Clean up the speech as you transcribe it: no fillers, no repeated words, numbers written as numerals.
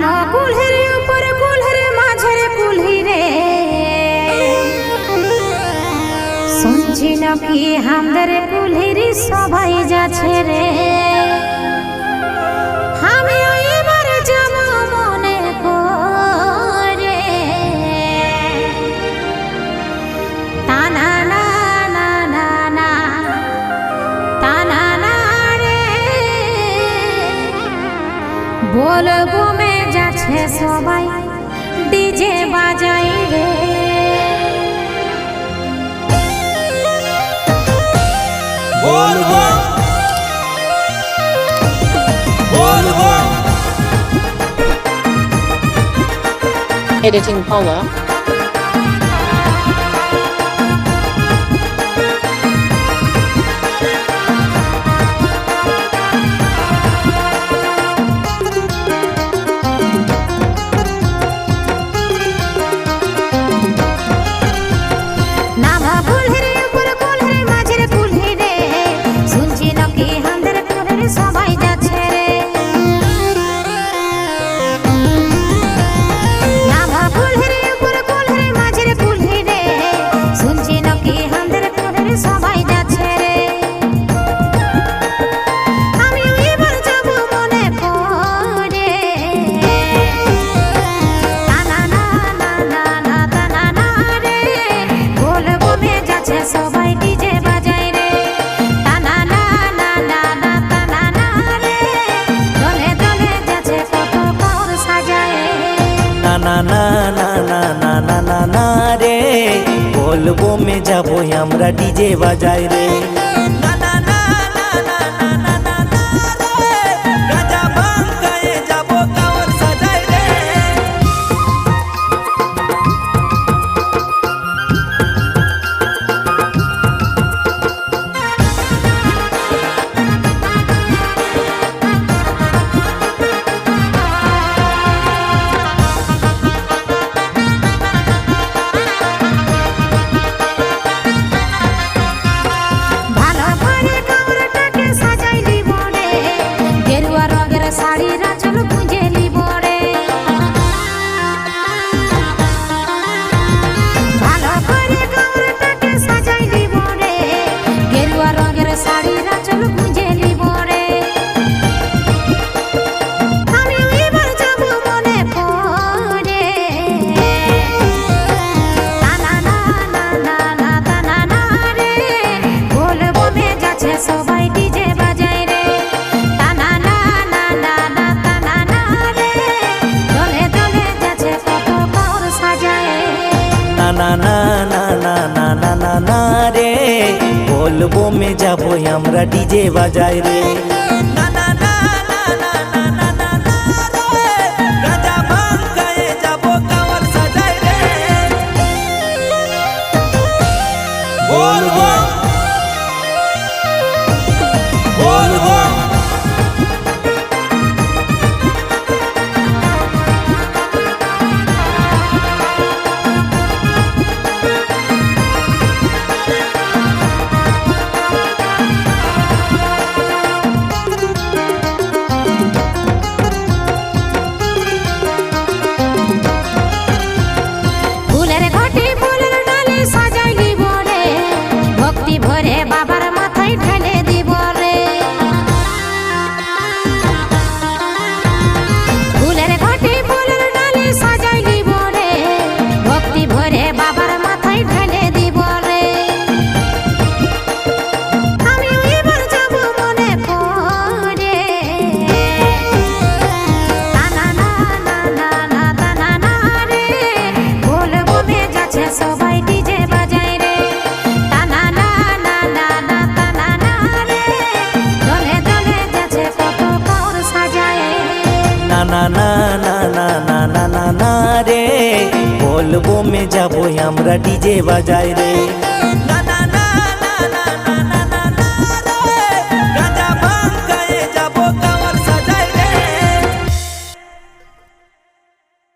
নামো কুলহের উপরে কুলহের মাঝের কুলহি রে শুনছি নাকি আমাদের কুলহির সবাই যাচ্ছে রে আমি এবার যাব মনে করে তানা না না না না তানা না রে বলবো মে যাচ্ছে সবাই ডিজে বাজাই রে বলবো বলবো Editing Paula. নামা কুলহির উপরে কুলহির মাঝের কুলহি রে শুনছি নাকি আমাদের কুলহির সবাই যাচ্ছে রে নামা কুলহির উপরে কুলহির মাঝের কুলহি রে শুনছি নাকি আমাদের কুলহির সবাই যাচ্ছে রে আমি এবার যাব মনে করে তানা না না না না তানা না রে বলবো মে যাচ্ছে সবাই ডিজে বাজাই রে তানা না না না না তানা না রে দলে দলে যাচ্ছে কত কাউর সাজায় না না না না না না না না না রে বলবো মে যাবো আমরা ডিজে বাজাই রে না না না না না না না না না রে গাজা ভাঙ গায়ে যাবো কাওয়ার সাজাই রে ভালো করে কাউরটাকে সাজাইলি বড়ে গেরুয়া রঙের শাড়ি রাচল গুঁজেলি বড়ে ভালো করে কাউরটাকে সাজাইলি বড়ে গেরুয়া রঙের শাড়ি রাচল গুঁজেলি বড়ে আমি এবার যাব মনে করে তানা না না না না তানা না রে বলবো মে যাচ্ছে সবাই ডিজে বাজাই রে তানা না না না না তানা না রে দলে দলে যাচ্ছে কত কাউর সাজায় না না না না না না না না না রে বলবো মে যাবো আমরা ডিজে বাজাই রে না না না না না না না না না রে গাজা ভাঙ গায়ে যাবো কাওয়ার সাজাই রে বলবো বলবো ফুলের ঘটি ফুলের ডালি সাজাইলি বরে ভক্তি ভরে বাবার মাথায় ঢেলে দিব রে ফুলের ঘটি ফুলের ডালি সাজাইলি বরে ভক্তি ভরে বাবার মাথায় ঢেলে দিব রে আমি এবার যাব মনে করে তানা না না না না তানা না রে বলবো মে যাচ্ছে সবাই ডিজে বাজাই রে তানা না না না না তানা না রে দলে দলে যাচ্ছে কত কাউর সাজায় না না না না না না না না না রে বলবো মে যাবো আমরা ডিজে বাজাই রে না